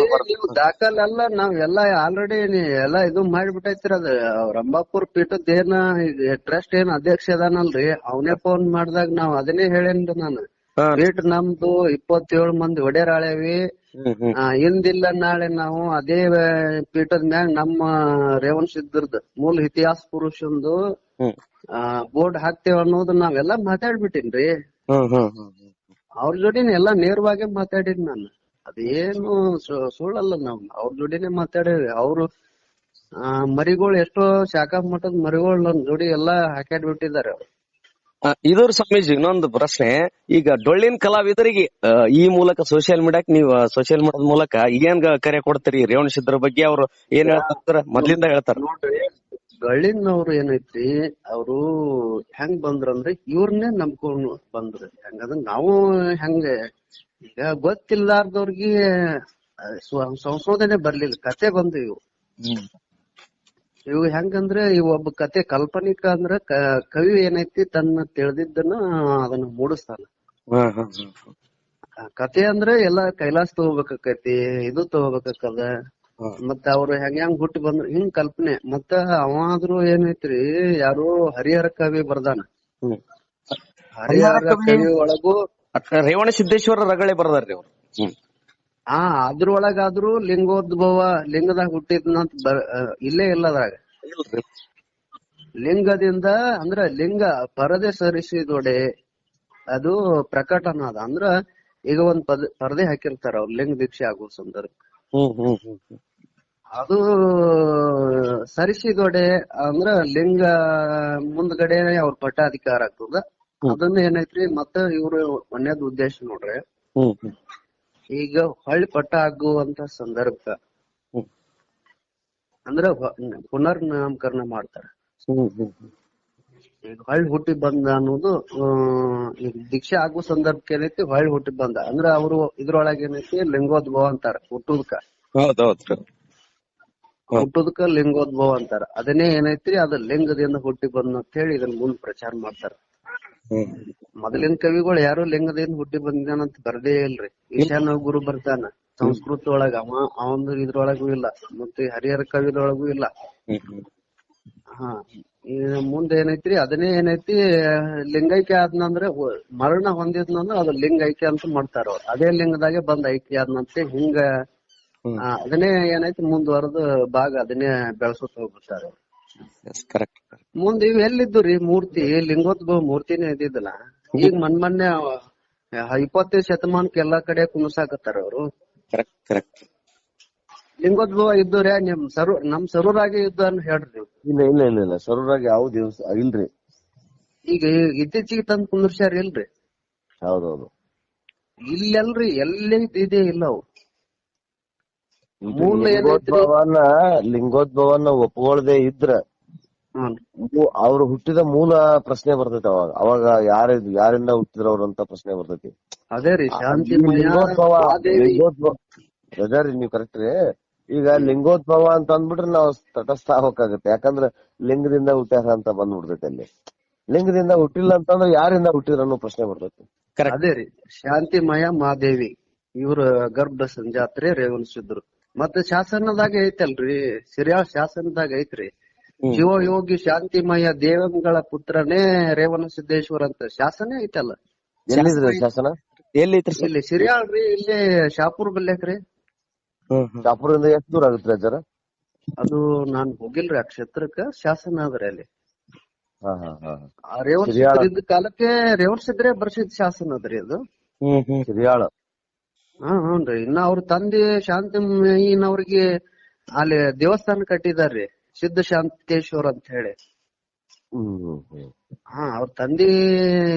S2: ದಾಖಲೆ ಅಲ್ಲ. ನಾವ್ ಎಲ್ಲಾ ಆಲ್ರೆಡಿ ಎಲ್ಲಾ ಇದು ಮಾಡಿಬಿಟ್ಟೈತ್ರಿ. ಅದ ರಂಭಾಪುರ್ ಪೀಠದ ಏನ ಟ್ರಸ್ಟ್ ಏನ್ ಅಧ್ಯಕ್ಷ ಅದಾನಲ್ರಿ, ಅವನೇ ಫೋನ್ ಮಾಡ್ದಾಗ ನಾವ್ ಅದನ್ನೇ ಹೇಳೇನ್ರಿ ನಾನು. ಪೀಠ ನಮ್ದು 27 ಮಂದಿ ಒಡೆಯರ್ ಆಳ್ಯಾವಿ. ಇಂದಿಲ್ಲ ನಾಳೆ ನಾವು ಅದೇ ಪೀಠದ ಮ್ಯಾಗ ನಮ್ಮ ರೇವಣ ಸಿದ್ಧರ್ದ ಮೂಲ ಇತಿಹಾಸ ಪುರುಷಂದು ಬೋರ್ಡ್ ಹಾಕ್ತೇವ ಅನ್ನೋದು ನಾವೆಲ್ಲಾ ಮಾತಾಡ್ಬಿಟ್ಟಿನ್ರಿ. ಅವ್ರ ಜೋಡಿನ ಎಲ್ಲಾ ನೇರವಾಗಿ ಮಾತಾಡಿದ್ ನಾನು. ಅದೇನು ಸುಳ್ಳಲ್ಲ. ನಾವ್ ಅವ್ರ ಜೋಡಿನೇ ಮಾತಾಡೇವಿ. ಅವ್ರು ಮರಿಗಳು ಎಷ್ಟೋ ಶಾಖಾ ಮಠದ ಮರಿಗಳು ನಮ್ ಜೋಡಿ ಎಲ್ಲಾ ಹಾಕ್ಯಾಡ್ಬಿಟ್ಟಿದಾರೆ ಅವ್ರು.
S3: ಇದ್ರ ಸ್ವಾಮೀಜಿ ಇನ್ನೊಂದು ಪ್ರಶ್ನೆ, ಈಗ ಡೊಳ್ಳಿನ ಕಲಾವಿದರಿಗೆ ಈ ಮೂಲಕ ಸೋಶಿಯಲ್ ಮೀಡಿಯಾಕ್ ನೀವು ಸೋಶಿಯಲ್ ಮೀಡಿಯಾದ ಮೂಲಕ ಏನ್ ಕರೆ ಕೊಡ್ತೀರಿ ರೇವಣ ಸಿದ್ಧರ ಬಗ್ಗೆ? ಅವ್ರು ಏನ್ ಹೇಳ್ತಾರ ಮೊದ್ಲಿಂದ ಹೇಳ್ತಾರ
S2: ನೋಡ್ರಿ. ಗಳಿನವ್ರು ಏನೈತಿ, ಅವ್ರು ಹೆಂಗ್ ಬಂದ್ರಂದ್ರೆ ಇವ್ರನ್ನೇ ನಂಬ್ಕೊಂಡು ಬಂದ್ರು. ಹೆಂಗಂದ್ರ ನಾವು ಹೆಂಗ ಈಗ ಗೊತ್ತಿಲ್ಲಾರ್ದವ್ರಿಗೆ ಸಂಶೋಧನೆ ಬರ್ಲಿಲ್ಲ, ಕತೆ ಬಂದು ಇವು ಹೆಂಗಂದ್ರೆ ಇವ್ ಒಬ್ಬ ಕತೆ ಕಾಲ್ಪನಿಕ ಅಂದ್ರ ಕವಿ ಏನೈತಿ ತನ್ನ ತಿಳಿದಿದ್ದನ್ನ ಅದನ್ನ ಮೂಡಿಸ್ತಾನ. ಕತೆ ಅಂದ್ರೆ ಎಲ್ಲಾ ಕೈಲಾಸ ತಗೋಬೇಕಾಕೈತಿ, ಇದು ತಗೋಬೇಕಾಕದ. ಮತ್ತ ಅವ್ರು ಹೆಂಗ್ ಹುಟ್ಟಿ ಬಂದ್ರು ಹಿಂಗ್ ಕಲ್ಪನೆ. ಮತ್ತ ಅವಾದ್ರೂ ಏನೈತ್ರಿ, ಯಾರು ಹರಿಹರ ಕವಿ ಬರ್ದಾನ. ಹರಿಹರ ಕವಿ ಒಳಗೂ
S3: ರೇವಣ ಸಿದ್ದೇಶ್ವರ ರಗಳೆ ಬರ್ದಾರ್ರಿ ಅವ್ರು.
S2: ಅದ್ರೊಳಗಾದ್ರೂ ಲಿಂಗೋದ್ಭವ ಲಿಂಗದಾಗ ಹುಟ್ಟಿದ್ನಂತ ಇಲ್ಲೇ ಇಲ್ಲದ್ರಾಗ. ಲಿಂಗದಿಂದ ಅಂದ್ರ ಲಿಂಗ ಪರದೆ ಸರಿಸಿದೊಡೆ ಅದು ಪ್ರಕಟನ ಅದ. ಅಂದ್ರ ಈಗ ಒಂದ್ ಪರದೆ ಹಾಕಿರ್ತಾರ ಅವ್ರ ಲಿಂಗ ದೀಕ್ಷೆ ಆಗೋ ಸಂದರ್ಭ. ಅದು ಸರಿಸಿದೊಡೆ ಅಂದ್ರ ಲಿಂಗ ಮುಂದ್ಗಡೆ ಅವ್ರ ಪಟ್ಟಾಧಿಕಾರ ಆಗ್ತದ. ಅದನ್ನ ಏನೈತ್ರಿ, ಮತ್ತ ಇವ್ರು ಒಂದೇದ್ ಉದ್ದೇಶ ನೋಡ್ರಿ, ಈಗ ಹೊಳ್ಳಿ ಪಟ್ಟ ಆಗುವಂತ ಸಂದರ್ಭ ಅಂದ್ರ ಪುನರ್ ನಾಮಕರಣ ಮಾಡ್ತಾರ. ಈಗ ಹೊಳ್ಳಿ ಹುಟ್ಟಿ ಬಂದ ಅನ್ನೋದು ಈಗ ದೀಕ್ಷೆ ಆಗುವ ಸಂದರ್ಭಕ್ಕೆ ಏನೈತಿ ಹೊಳ್ಳಿ ಹುಟ್ಟಿ ಬಂದ ಅಂದ್ರ ಅವ್ರು ಇದ್ರೊಳಗ ಏನೈತಿ ಲಿಂಗೋದ್ಭವ ಅಂತಾರ. ಹುಟ್ಟುದಕ್ಕ ಲಿಂಗೋದ್ಭವ ಅಂತಾರ. ಅದನ್ನೇ ಏನೈತ್ರಿ ಅದ ಲಿಂಗದಿಂದ ಹುಟ್ಟಿ ಬಂದ ಅಂತ ಹೇಳಿ ಇದನ್ನ ಮುಂದ್ ಪ್ರಚಾರ ಮಾಡ್ತಾರ. ಮೊದಲಿನ ಕವಿಗಳು ಯಾರು ಲಿಂಗದಿಂದ ಹುಟ್ಟಿ ಬಂದಾನಂತ ಬರ್ದೇ ಇಲ್ರಿ. ಈಶಾನ ಗುರು ಬರ್ತಾನ ಸಂಸ್ಕೃತ ಒಳಗ, ಅವಂದು ಇದ್ರೊಳಗೂ ಇಲ್ಲ, ಮತ್ತೆ ಹರಿಹರ ಕವಿದೊಳಗೂ ಇಲ್ಲ. ಹಾ ಮುಂದೆ ಏನೈತ್ರಿ ಅದನ್ನೇ ಏನೈತಿ ಲಿಂಗೈಕ್ಯ ಆದ್ನಂದ್ರ ಮರಣ ಹೊಂದಿದ್ನಂದ್ರ ಅದು ಲಿಂಗೈಕ್ಯ ಅಂತ ಮಾಡ್ತಾರ ಅವ್ರು. ಅದೇ ಲಿಂಗದಾಗೆ ಬಂದ್ ಐಕ್ಯ ಆದ್ನಂತೆ ಹಿಂಗ ಅದನ್ನೇ ಏನೈತಿ ಮುಂದುವರೆದು ಭಾಗ ಅದನ್ನೇ ಬೆಳೆಸುತ್ತ ಹೋಗ್ಬಿಡ್ತಾರ. ಮುಂದ್ ಇವ್ ಎಲ್ಲಿದ್ದುರಿ ಮೂರ್ತಿ? ಲಿಂಗೋದ್ಭವ ಮೂರ್ತಿನೇ ಇದ್ದಿದ್ದಲ್ಲ. ಈಗ ಮೊನ್ನೆ 20ನೇ ಶತಮಾನಕ್ಕೆ ಎಲ್ಲಾ ಕಡೆ ಕುಣಸಾಕತ್ತಾರ ಅವ್ರು. ಲಿಂಗೋದ್ಭವ ಇದ್ದವ್ರೆ ನಮ್ ಸರೂರಾಗಿ ಇದ್ದು ಅಂತ ಹೇಳ್ರಿ.
S1: ಇಲ್ಲ ಸರೂರಾಗಿ ಯಾವ ದಿವಸ ಇಲ್ರಿ.
S2: ಈಗ ಇತ್ತೀಚಿಗೆ ತಂದ್ ಕುಂದ್ರಸ್ಯಾರ ಇಲ್ರಿ.
S1: ಹೌದೌದು.
S2: ಇಲ್ಲೆಲ್ರಿ ಎಲ್ಲೇ ಇದೇ ಇಲ್ಲ ಅವು.
S1: ಲಿಂಗೋದ್ಭವನ ಒಪ್ಕೊಳ್ದೆ ಇದ್ರ ಅವ್ರು ಹುಟ್ಟಿದ ಮೂಲ ಪ್ರಶ್ನೆ ಬರ್ತೈತಿ. ಅವಾಗ ಯಾರಿಂದ ಹುಟ್ಟಿದ್ರ ಅವ್ರಂತ ಪ್ರಶ್ನೆ ಬರ್ತೈತಿ.
S2: ಅದೇ ರೀ ಶಾಂತಿ
S1: ನೀವ್ ಕರೆಕ್ಟ್ ರೀ. ಈಗ ಲಿಂಗೋದ್ಭವ ಅಂತ ಅಂದ್ಬಿಟ್ರೆ ನಾವು ತಟಸ್ಥ ಆಗ್ಬೇಕಾಗತ್ತೆ. ಯಾಕಂದ್ರೆ ಲಿಂಗದಿಂದ ಹುಟ್ಟ್ಯಾರ ಅಂತ ಬಂದ್ಬಿಡ್ತೈತಿ. ಅಲ್ಲಿ ಲಿಂಗದಿಂದ ಹುಟ್ಟಿಲ್ಲ ಅಂತಂದ್ರೆ ಯಾರಿಂದ ಹುಟ್ಟಿದ್ರ ಅನ್ನೋ ಪ್ರಶ್ನೆ ಬರ್ತೈತಿ.
S2: ಅದೇ ರೀ ಶಾಂತಿಮಯ ಮಹಾದೇವಿ ಇವ್ರ ಗರ್ಭ ಸಂಜಾತ್ರೆ ರೇವಣಿಸಿದ್ರು. ಮತ್ತೆ ಶಾಸನದಾಗ ಐತಲ್ರಿ, ಸಿರಿಯಾಳ ಶಾಸನದಾಗ ಐತ್ರಿ, ಶಿವಯೋಗಿ ಶಾಂತಿಮಯ ದೇವಂಗಳ ಪುತ್ರನೇ ರೇವಣ ಸಿದ್ದೇಶ್ವರ ಅಂತ ಶಾಸನ ಐತಲ್ಲ.
S1: ಶಾಸನ
S2: ಇಲ್ಲಿ ಸಿರಿಯಾಳ್ರಿ, ಇಲ್ಲಿ ಶಾಪುರ್ ಬಲ್ಯಾಕ್ರಿ.
S1: ಶಾಪುರಿಂದ ಎಷ್ಟು ದೂರ ಆಗುತ್ತೆ ಅಜ್ಜರ?
S2: ಅದು ನಾನ್ ಹೋಗಿಲ್ರಿ ಆ ಕ್ಷೇತ್ರಕ್ಕ. ಶಾಸನ ಆದ್ರೆ ಅಲ್ಲಿ ರೇವಣ ಸಿದ್ದ ಕಾಲಕ್ಕೆ ರೇವಣ ಸಿದ್ರೇ ಬರ್ಸಿದ್ ಶಾಸನ ಅದ್ರಿ ಅದು.
S1: ಸಿರಿಯಾಳ
S2: ಹ್ಞೂನ್ರಿ. ಇನ್ನ ಅವ್ರ ತಂದೆ ಶಾಂತಿಮಯ್ಯನವ್ರಿಗೆ ಅಲ್ಲಿ ದೇವಸ್ಥಾನ ಕಟ್ಟಿದಾರ್ರಿ, ಸಿದ್ಧ ಶಾಂತೇಶ್ವರ ಅಂತ ಹೇಳಿ. ಅವ್ರ ತಂದೆ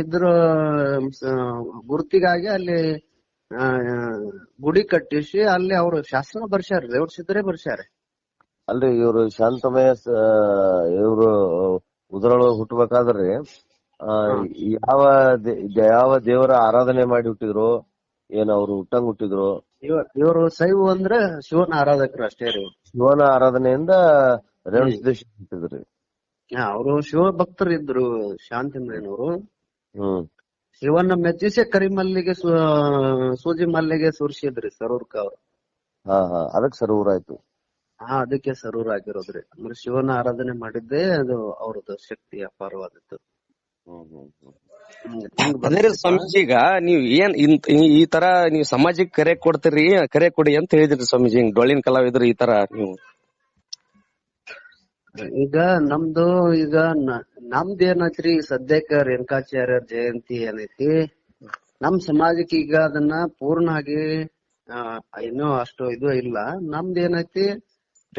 S2: ಇದ್ರ ಗುರುತಿಗಾಗಿ ಅಲ್ಲಿ ಗುಡಿ ಕಟ್ಟಿಸಿ ಅಲ್ಲಿ ಅವ್ರು ಶಾಸನ ಬರ್ಸ್ಯಾರ, ರೇವಣ ಸಿದ್ರೇ ಬರ್ಸ್ಯಾರ.
S1: ಅಲ್ರಿ ಇವ್ರು ಶಾಂತಮಯ ಇವ್ರು ಉದರೊಳಗ ಹುಟ್ಟಬೇಕಾದ್ರಿ ಯಾವ ದೇವರ ಆರಾಧನೆ ಮಾಡಿ ಹುಟ್ಟಿದ್ರು? ಏನ್ ಅವ್ರು ಹುಟ್ಟಂಗ್ ಹುಟ್ಟಿದ್ರು?
S2: ಇವರು ಶೈವ ಅಂದ್ರ ಶಿವನ ಆರಾಧಕರು ಅಷ್ಟೇ ರೀ.
S1: ಶಿವನ ಆರಾಧನೆಯಿಂದ ರೇವಣ ಸಿದ್ದೇಶ್ವರ ಹುಟ್ಟಿದ್ರಿ.
S2: ಅವರು ಶಿವ ಭಕ್ತರು ಇದ್ರು ಶಾಂತಿಮಯ್ಯನವರು. ಶಿವನ ಮೆಚ್ಚಿಸಿ ಕರಿಮಲ್ಲಿಗೆ ಸೂಜಿ ಮಲ್ಲಿಗೆ ಸುರ್ಸಿದ್ರಿ ಸರೂರ್ಕ ಅವ್ರು.
S1: ಅದಕ್ಕೆ ಸರೂರ್ ಆಯ್ತು.
S2: ಅದಕ್ಕೆ ಸರೂರ್ ಆಗಿರೋದ್ರಿ. ಅಂದ್ರೆ ಶಿವನ ಆರಾಧನೆ ಮಾಡಿದ್ದೇ ಅದು ಅವ್ರದ್ದು ಶಕ್ತಿ ಅಪಾರವಾದದ್ದು.
S3: ಸ್ವಾಮೀಜಿ, ಈಗ ನೀವ್ ಏನ್ ಈ ತರ ನೀವ್ ಸಮಾಜಕ್ಕೆ ಕರೆ ಕೊಡ್ತೀರಿ, ಕರೆ ಕೊಡಿ ಅಂತ ಹೇಳಿದ್ರಿ ಸ್ವಾಮೀಜಿ. ಹಿಂಗ್ ಡೊಳ್ಳಿನ ಕಲಾವಿದ್ರು ಈ ತರ ನೀವು
S2: ಈಗ ನಮ್ದು ಏನೈತ್ರಿ ಸದ್ಯಕ್ಕ ರೇಣುಕಾಚಾರ್ಯ ಜಯಂತಿ ಏನೈತಿ ನಮ್ ಸಮಾಜಕ್ಕೆ. ಈಗ ಅದನ್ನ ಪೂರ್ಣ ಆಗಿ ಇನ್ನೂ ಅಷ್ಟು ಇದು ಇಲ್ಲ. ನಮ್ದು ಏನೈತಿ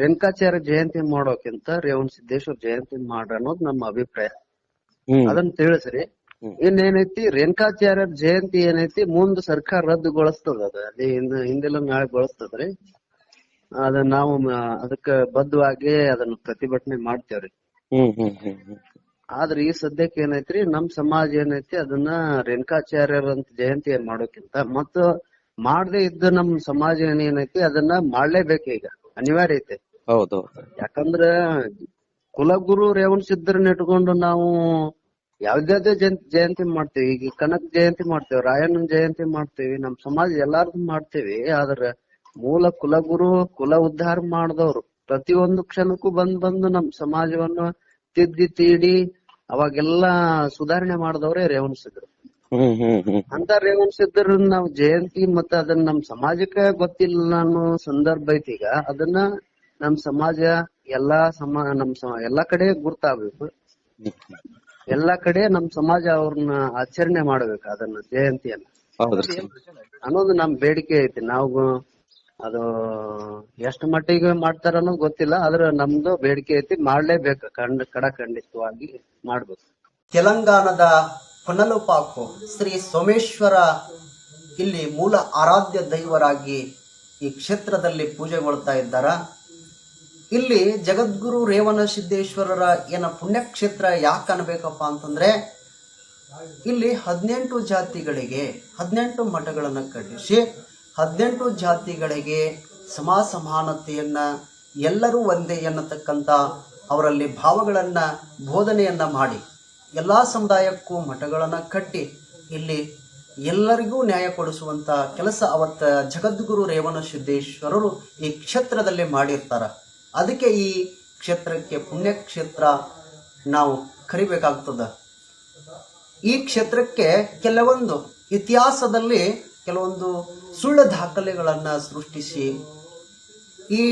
S2: ರೇಣುಕಾಚಾರ್ಯ ಜಯಂತಿ ಮಾಡೋಕ್ಕಿಂತ ರೇವಣ ಸಿದ್ದೇಶ್ವರ ಜಯಂತಿ ಮಾಡ್ರ ಅನ್ನೋದು ನಮ್ಮ ಅಭಿಪ್ರಾಯ. ಅದನ್ನ ತಿಳಿಸ್ರಿ. ಇನ್ನೇನೈತಿ ರೇಣುಕಾಚಾರ್ಯ ಜಯಂತಿ ಏನೈತಿ ಮುಂದ್ ಸರ್ಕಾರ ರದ್ದುಗೊಳಿಸ್ತದ. ಅದೇ ಹಿಂದೆಲ್ಲ ನಾಳೆ ಗೊಳಿಸ್ತದ್ರಿ. ಅದನ್ನ ನಾವು ಅದಕ್ಕ ಬದ್ಧವಾಗಿ ಅದನ್ನ ಪ್ರತಿಭಟನೆ ಮಾಡ್ತೇವ್ರಿ. ಆದ್ರೆ ಈ ಸದ್ಯಕ್ಕೆ ಏನೈತ್ರಿ ನಮ್ ಸಮಾಜ ಏನೈತಿ ಅದನ್ನ ರೇಣುಕಾಚಾರ್ಯರಂತ ಜಯಂತಿ ಮಾಡೋಕ್ಕಿಂತ ಮತ್ತು ಮಾಡದೇ ಇದ್ದ ನಮ್ ಸಮಾಜ ಏನೈತಿ ಅದನ್ನ ಮಾಡ್ಲೇಬೇಕು. ಈಗ ಅನಿವಾರ್ಯ ಐತೆ.
S3: ಹೌದು.
S2: ಯಾಕಂದ್ರ ಕುಲಗುರು ರೇವಣ ಸಿದ್ಧರನ್ನ ಇಟ್ಕೊಂಡು ನಾವು ಯಾವ್ದಾವ್ದೇ ಜಯಂತಿ ಮಾಡ್ತೇವಿ. ಈಗ ಕನಕ ಜಯಂತಿ ಮಾಡ್ತೇವಿ, ರಾಯಣ್ಣನ ಜಯಂತಿ ಮಾಡ್ತೇವಿ, ನಮ್ ಸಮಾಜ ಎಲ್ಲಾರ್ದು ಮಾಡ್ತೇವಿ. ಆದ್ರ ಮೂಲ ಕುಲಗುರು ಕುಲ ಉದ್ಧಾರ ಮಾಡಿದವ್ರು ಪ್ರತಿಯೊಂದು ಕ್ಷಣಕ್ಕೂ ಬಂದು ನಮ್ ಸಮಾಜವನ್ನು ತಿದ್ದಿ ತೀಡಿ ಅವಾಗೆಲ್ಲಾ ಸುಧಾರಣೆ ಮಾಡಿದವ್ರೆ ರೇವಣ ಸಿದ್ಧರು. ಅಂತ ರೇವಣ ಸಿದ್ಧರನ್ನ ನಾವ್ ಜಯಂತಿ ಮತ್ತ ಅದನ್ನ ನಮ್ ಸಮಾಜಕ್ಕೆ ಗೊತ್ತಿಲ್ಲ ಅನ್ನೋ ಸಂದರ್ಭ ಐತಿ. ಈಗ ಅದನ್ನ ನಮ್ ಸಮಾಜ ಎಲ್ಲಾ ಕಡೆ ಗುರ್ತಾಗ್ಬೇಕು. ಎಲ್ಲಾ ಕಡೆ ನಮ್ ಸಮಾಜ ಅವ್ರನ್ನ ಆಚರಣೆ ಮಾಡ್ಬೇಕು ಅದನ್ನ ಜಯಂತಿಯನ್ನ ಅನ್ನೋದು ನಮ್ ಬೇಡಿಕೆ ಐತಿ. ನಾವು ಅದು ಎಷ್ಟು ಮಟ್ಟಿಗೆ ಮಾಡ್ತಾರ ಅನ್ನೋದು ಗೊತ್ತಿಲ್ಲ. ಆದ್ರೆ ನಮ್ದು ಬೇಡಿಕೆ ಐತಿ, ಮಾಡ್ಲೇಬೇಕು. ಖಂಡಿತವಾಗಿ ಮಾಡ್ಬೇಕು.
S4: ತೆಲಂಗಾಣದ ಕೊನಲುಪಾಕು ಶ್ರೀ ಸೋಮೇಶ್ವರ ಇಲ್ಲಿ ಮೂಲ ಆರಾಧ್ಯ ದೈವರಾಗಿ ಈ ಕ್ಷೇತ್ರದಲ್ಲಿ ಪೂಜೆಗೊಳ್ತಾ ಇದ್ದಾರ. ಇಲ್ಲಿ ಜಗದ್ಗುರು ರೇವಣ ಸಿದ್ದೇಶ್ವರರ ಏನ ಪುಣ್ಯಕ್ಷೇತ್ರ ಯಾಕೆ ಅನ್ಬೇಕಪ್ಪ ಅಂತಂದ್ರೆ ಇಲ್ಲಿ 18 ಜಾತಿಗಳಿಗೆ 18 ಮಠಗಳನ್ನು ಕಟ್ಟಿಸಿ 18 ಜಾತಿಗಳಿಗೆ ಸಮಾನತೆಯನ್ನ ಎಲ್ಲರೂ ಒಂದೇ ಎನ್ನತಕ್ಕಂಥ ಅವರಲ್ಲಿ ಭಾವಗಳನ್ನ ಬೋಧನೆಯನ್ನ ಮಾಡಿ ಎಲ್ಲಾ ಸಮುದಾಯಕ್ಕೂ ಮಠಗಳನ್ನ ಕಟ್ಟಿ ಇಲ್ಲಿ ಎಲ್ಲರಿಗೂ ನ್ಯಾಯ ಕೊಡಿಸುವಂತ ಕೆಲಸ ಅವತ್ತ ಜಗದ್ಗುರು ರೇವಣ ಸಿದ್ದೇಶ್ವರರು ಈ ಕ್ಷೇತ್ರದಲ್ಲಿ ಮಾಡಿರ್ತಾರ. ಅದಕ್ಕೆ ಈ ಕ್ಷೇತ್ರಕ್ಕೆ ಪುಣ್ಯಕ್ಷೇತ್ರ ನಾವು ಕರಿಬೇಕಾಗ್ತದ. ಈ ಕ್ಷೇತ್ರಕ್ಕೆ ಕೆಲವೊಂದು ಇತಿಹಾಸದಲ್ಲಿ ಕೆಲವೊಂದು ಸುಳ್ಳು ದಾಖಲೆಗಳನ್ನ ಸೃಷ್ಟಿಸಿ ಈ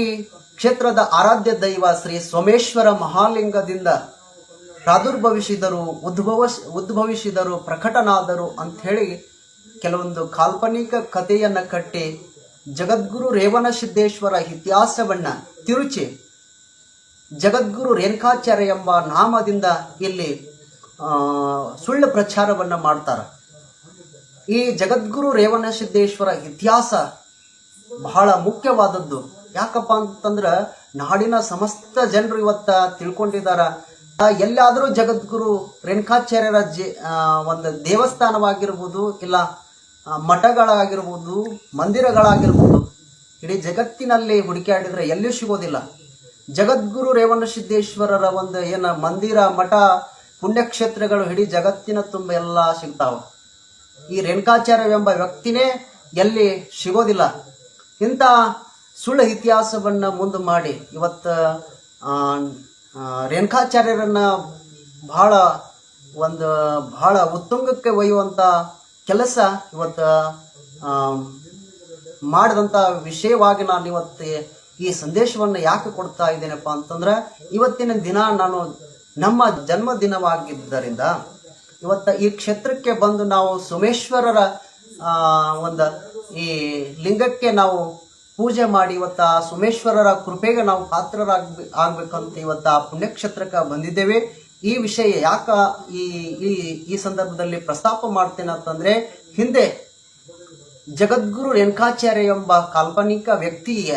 S4: ಕ್ಷೇತ್ರದ ಆರಾಧ್ಯ ದೈವ ಶ್ರೀ ಸೋಮೇಶ್ವರ ಮಹಾಲಿಂಗದಿಂದ ಪ್ರಾದುರ್ಭವಿಸಿದರು, ಉದ್ಭವಿಸಿದರು, ಪ್ರಕಟನಾದರು ಅಂತ ಹೇಳಿ ಕೆಲವೊಂದು ಕಾಲ್ಪನಿಕ ಕಥೆಯನ್ನ ಕಟ್ಟಿ ಜಗದ್ಗುರು ರೇವಣ ಸಿದ್ದೇಶ್ವರ ಇತಿಹಾಸವನ್ನ ತಿರುಚಿ ಜಗದ್ಗುರು ರೇಣುಕಾಚಾರ್ಯ ಎಂಬ ನಾಮದಿಂದ ಇಲ್ಲಿ ಸುಳ್ಳು ಪ್ರಚಾರವನ್ನ ಮಾಡ್ತಾರ. ಈ ಜಗದ್ಗುರು ರೇವಣ ಸಿದ್ದೇಶ್ವರ ಇತಿಹಾಸ ಬಹಳ ಮುಖ್ಯವಾದದ್ದು. ಯಾಕಪ್ಪ ಅಂತಂದ್ರ ನಾಡಿನ ಸಮಸ್ತ ಜನರು ಇವತ್ತ ತಿಳ್ಕೊಂಡಿದಾರ. ಎಲ್ಲಾದ್ರೂ ಜಗದ್ಗುರು ರೇಣುಕಾಚಾರ್ಯರ ಒಂದು ದೇವಸ್ಥಾನವಾಗಿರ್ಬೋದು, ಇಲ್ಲ ಮಠಗಳಾಗಿರ್ಬೋದು, ಮಂದಿರಗಳಾಗಿರ್ಬೋದು, ಇಡೀ ಜಗತ್ತಿನಲ್ಲಿ ಹುಡುಕಾಡಿದ್ರೆ ಎಲ್ಲಿಯೂ ಸಿಗೋದಿಲ್ಲ. ಜಗದ್ಗುರು ರೇವಣ ಸಿದ್ದೇಶ್ವರರ ಒಂದು ಏನ ಮಂದಿರ, ಮಠ, ಪುಣ್ಯಕ್ಷೇತ್ರಗಳು ಇಡೀ ಜಗತ್ತಿನ ತುಂಬ ಎಲ್ಲ ಸಿಗ್ತಾವ. ಈ ರೇಣುಕಾಚಾರ್ಯ ಎಂಬ ವ್ಯಕ್ತಿನೇ ಎಲ್ಲಿ ಸಿಗೋದಿಲ್ಲ. ಇಂಥ ಸುಳ್ಳು ಇತಿಹಾಸವನ್ನ ಮುಂದೆ ಮಾಡಿ ಇವತ್ತ ರೇಣುಕಾಚಾರ್ಯರನ್ನ ಬಹಳ ಉತ್ತುಂಗಕ್ಕೆ ಒಯ್ಯುವಂತ ಕೆಲಸ ಇವತ್ತ ಮಾಡಿದಂತ ವಿಷಯವಾಗಿ ನಾನು ಇವತ್ತು ಈ ಸಂದೇಶವನ್ನ ಯಾಕೆ ಕೊಡ್ತಾ ಇದ್ದೇನಪ್ಪ ಅಂತಂದ್ರೆ ಇವತ್ತಿನ ದಿನ ನಾನು ನಮ್ಮ ಜನ್ಮ ದಿನವಾಗಿದ್ದರಿಂದ ಇವತ್ತ ಈ ಕ್ಷೇತ್ರಕ್ಕೆ ಬಂದು ನಾವು ಸೋಮೇಶ್ವರರ ಒಂದು ಈ ಲಿಂಗಕ್ಕೆ ನಾವು ಪೂಜೆ ಮಾಡಿ ಇವತ್ತ ಸೋಮೇಶ್ವರರ ಕೃಪೆಗೆ ನಾವು ಆಗ್ಬೇಕಂತ ಇವತ್ತ ಆ ಪುಣ್ಯಕ್ಷೇತ್ರಕ್ಕೆ ಬಂದಿದ್ದೇವೆ. ಈ ವಿಷಯ ಯಾಕ ಈ ಸಂದರ್ಭದಲ್ಲಿ ಪ್ರಸ್ತಾಪ ಮಾಡ್ತೇನೆ ಅಂತಂದ್ರೆ, ಹಿಂದೆ ಜಗದ್ಗುರು ರೇಣುಕಾಚಾರ್ಯ ಎಂಬ ಕಾಲ್ಪನಿಕ ವ್ಯಕ್ತಿಯ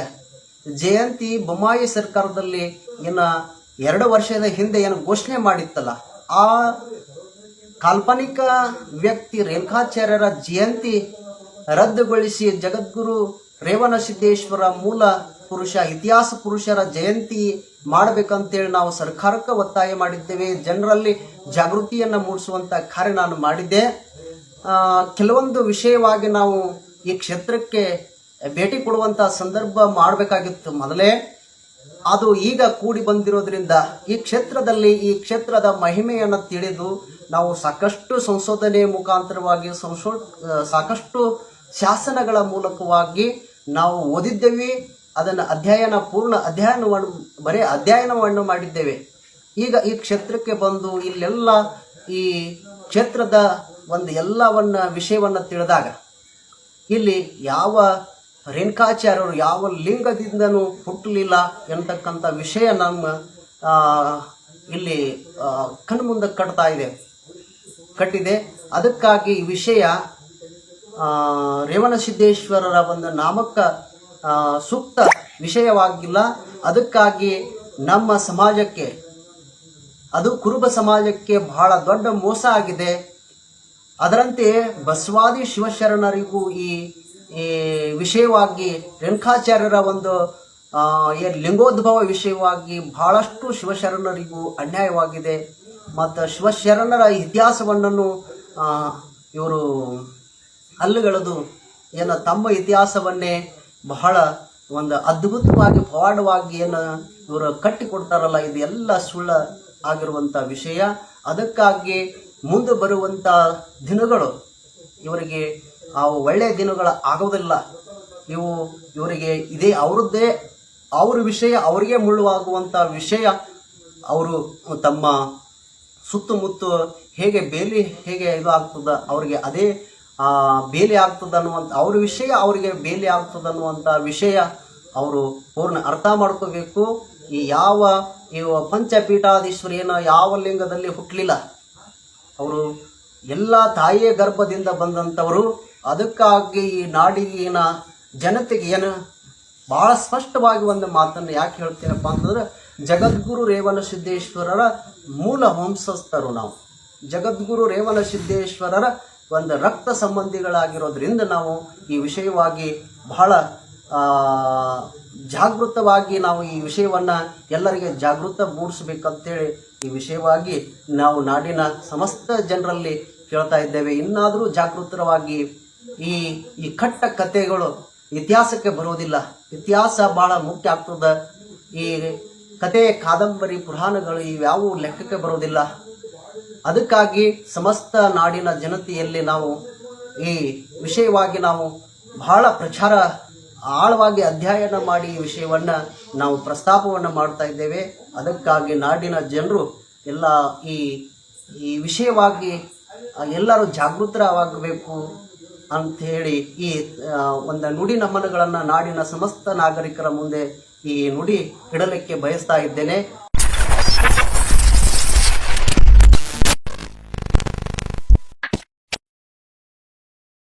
S4: ಜಯಂತಿ ಬೊಮ್ಮಾಯಿ ಸರ್ಕಾರದಲ್ಲಿ 2 ವರ್ಷದ ಹಿಂದೆ ಘೋಷಣೆ ಮಾಡಿತ್ತಲ್ಲ, ಆ ಕಾಲ್ಪನಿಕ ವ್ಯಕ್ತಿ ರೇಣುಕಾಚಾರ್ಯರ ಜಯಂತಿ ರದ್ದುಗೊಳಿಸಿ ಜಗದ್ಗುರು ರೇವಣ ಸಿದ್ದೇಶ್ವರ ಮೂಲ ಪುರುಷ, ಇತಿಹಾಸ ಪುರುಷರ ಜಯಂತಿ ಮಾಡಬೇಕಂತೇಳಿ ನಾವು ಸರ್ಕಾರಕ್ಕೆ ಒತ್ತಾಯ ಮಾಡಿದ್ದೇವೆ. ಜನರಲ್ಲಿ ಜಾಗೃತಿಯನ್ನ ಮೂಡಿಸುವಂತ ಕಾರ್ಯ ನಾನು ಮಾಡಿದ್ದೆ. ಕೆಲವೊಂದು ವಿಷಯವಾಗಿ ನಾವು ಈ ಕ್ಷೇತ್ರಕ್ಕೆ ಭೇಟಿ ಕೊಡುವಂತ ಸಂದರ್ಭ ಮಾಡಬೇಕಾಗಿತ್ತು ಮೊದಲೇ. ಅದು ಈಗ ಕೂಡಿ ಬಂದಿರೋದ್ರಿಂದ ಈ ಕ್ಷೇತ್ರದ ಮಹಿಮೆಯನ್ನು ತಿಳಿದು ನಾವು ಸಾಕಷ್ಟು ಸಂಶೋಧನೆ ಮುಖಾಂತರವಾಗಿ ಸಾಕಷ್ಟು ಶಾಸನಗಳ ಮೂಲಕವಾಗಿ ನಾವು ಓದಿದ್ದೇವೆ. ಅದನ್ನ ಪೂರ್ಣ ಅಧ್ಯಯನವನ್ನು ಮಾಡಿದ್ದೇವೆ. ಈಗ ಈ ಕ್ಷೇತ್ರಕ್ಕೆ ಬಂದು ಇಲ್ಲೆಲ್ಲ ಈ ಕ್ಷೇತ್ರದ ಒಂದು ಎಲ್ಲವನ್ನ ವಿಷಯವನ್ನ ತಿಳಿದಾಗ ಇಲ್ಲಿ ಯಾವ ರೇಣುಕಾಚಾರ್ಯರು ಯಾವ ಲಿಂಗದಿಂದನೂ ಹುಟ್ಟಲಿಲ್ಲ ಎಂತಕ್ಕಂಥ ವಿಷಯ ನಮ್ಮ ಇಲ್ಲಿ ಕಣ್ಮುಂದೆ ಕಟ್ಟಿದೆ. ಅದಕ್ಕಾಗಿ ಈ ವಿಷಯ ರೇವಣ ಸಿದ್ದೇಶ್ವರರ ಒಂದು ನಾಮಕ ಸೂಕ್ತ ವಿಷಯವಾಗಿಲ್ಲ. ಅದಕ್ಕಾಗಿ ನಮ್ಮ ಸಮಾಜಕ್ಕೆ, ಅದು ಕುರುಬ ಸಮಾಜಕ್ಕೆ ಬಹಳ ದೊಡ್ಡ ಮೋಸ ಆಗಿದೆ. ಅದರಂತೆ ಬಸವಾದಿ ಶಿವಶರಣರಿಗೂ ಈ ವಿಷಯವಾಗಿ ರೇಣುಕಾಚಾರ್ಯರ ಒಂದು ಲಿಂಗೋದ್ಭವ ವಿಷಯವಾಗಿ ಬಹಳಷ್ಟು ಶಿವಶರಣರಿಗೂ ಅನ್ಯಾಯವಾಗಿದೆ. ಮತ್ತು ಶಿವಶರಣರ ಇತಿಹಾಸವನ್ನು ಇವರು ಅಲ್ಲುಗಳದು ತಮ್ಮ ಇತಿಹಾಸವನ್ನೇ ಬಹಳ ಒಂದು ಅದ್ಭುತವಾಗಿ ಪವಾಡವಾಗಿ ಇವರು ಕಟ್ಟಿಕೊಡ್ತಾರಲ್ಲ, ಇದು ಎಲ್ಲ ಸುಳ್ಳು ಆಗಿರುವಂತ ವಿಷಯ. ಅದಕ್ಕಾಗಿ ಮುಂದೆ ಬರುವಂತ ದಿನಗಳು ಇವರಿಗೆ ಒಳ್ಳೆಯ ದಿನಗಳ ಆಗೋದಿಲ್ಲ. ಇವರಿಗೆ ಇದೇ ಅವ್ರ ವಿಷಯ ಅವರಿಗೆ ಮುಳ್ಳುವಾಗುವಂತ ವಿಷಯ. ಅವರು ತಮ್ಮ ಸುತ್ತಮುತ್ತ ಹೇಗೆ ಇದು ಆಗ್ತದ, ಅವ್ರಿಗೆ ಅದೇ ಬೇಲಿ ಆಗ್ತದ ಅನ್ನುವಂತ ಅವ್ರ ವಿಷಯ ಅವರಿಗೆ ಬೇಲಿ ಆಗ್ತದ ಅನ್ನುವಂತ ವಿಷಯ ಅವರು ಪೂರ್ಣ ಅರ್ಥ ಮಾಡ್ಕೋಬೇಕು. ಈ ಪಂಚಪೀಠಾಧೀಶ್ವರಿಯನ್ನ ಯಾವ ಲಿಂಗದಲ್ಲಿ ಹುಟ್ಟಲಿಲ್ಲ. ಅವರು ಎಲ್ಲ ತಾಯಿಯ ಗರ್ಭದಿಂದ ಬಂದಂಥವರು. ಅದಕ್ಕಾಗಿ ಈ ನಾಡಿನ ಜನತೆಗೆ ಏನು ಬಹಳ ಸ್ಪಷ್ಟವಾಗಿ ಒಂದು ಮಾತನ್ನು ಯಾಕೆ ಹೇಳ್ತೀನಪ್ಪ ಅಂತಂದ್ರೆ, ಜಗದ್ಗುರು ರೇವಣ ಸಿದ್ದೇಶ್ವರರ ಮೂಲ ವಂಶಸ್ಥರು ನಾವು. ಜಗದ್ಗುರು ರೇವಣ ಸಿದ್ದೇಶ್ವರರ ಒಂದು ರಕ್ತ ಸಂಬಂಧಿಗಳಾಗಿರೋದ್ರಿಂದ ನಾವು ಈ ವಿಷಯವಾಗಿ ಬಹಳ ಜಾಗೃತವಾಗಿ ನಾವು ಈ ವಿಷಯವನ್ನ ಎಲ್ಲರಿಗೆ ಜಾಗೃತ ಮೂಡಿಸಬೇಕಂತೇಳಿ ಈ ವಿಷಯವಾಗಿ ನಾವು ನಾಡಿನ ಸಮಸ್ತ ಜನರಲ್ಲಿ ಕೇಳ್ತಾ ಇದ್ದೇವೆ. ಇನ್ನಾದರೂ ಜಾಗೃತರವಾಗಿ ಈ ಕಟ್ಟ ಕಥೆಗಳು ಇತಿಹಾಸಕ್ಕೆ ಬರೋದಿಲ್ಲ. ಇತಿಹಾಸ ಬಹಳ ಮುಖ್ಯ ಆಗ್ತದ. ಈ ಕತೆ, ಕಾದಂಬರಿ, ಪುರಾಣಗಳು ಇವ್ಯಾವು ಲೆಕ್ಕಕ್ಕೆ ಬರೋದಿಲ್ಲ. ಅದಕ್ಕಾಗಿ ಸಮಸ್ತ ನಾಡಿನ ಜನತೆಯಲ್ಲಿ ನಾವು ಈ ವಿಷಯವಾಗಿ ನಾವು ಬಹಳ ಪ್ರಚಾರ ಆಳವಾಗಿ ಅಧ್ಯಯನ ಮಾಡಿ ಈ ವಿಷಯವನ್ನ ನಾವು ಪ್ರಸ್ತಾಪವನ್ನ ಮಾಡ್ತಾ ಇದ್ದೇವೆ. ಅದಕ್ಕಾಗಿ ನಾಡಿನ ಜನರು ಎಲ್ಲ ಈ ವಿಷಯವಾಗಿ ಎಲ್ಲರೂ ಜಾಗೃತರಾಗಬೇಕು ಅಂತ ಹೇಳಿ ಈ ಒಂದು ನುಡಿ ನಮನಗಳನ್ನ ನಾಡಿನ ಸಮಸ್ತ ನಾಗರಿಕರ ಮುಂದೆ ಈ ನುಡಿ ಇಡಲಿಕ್ಕೆ ಬಯಸ್ತಾ ಇದ್ದೇನೆ.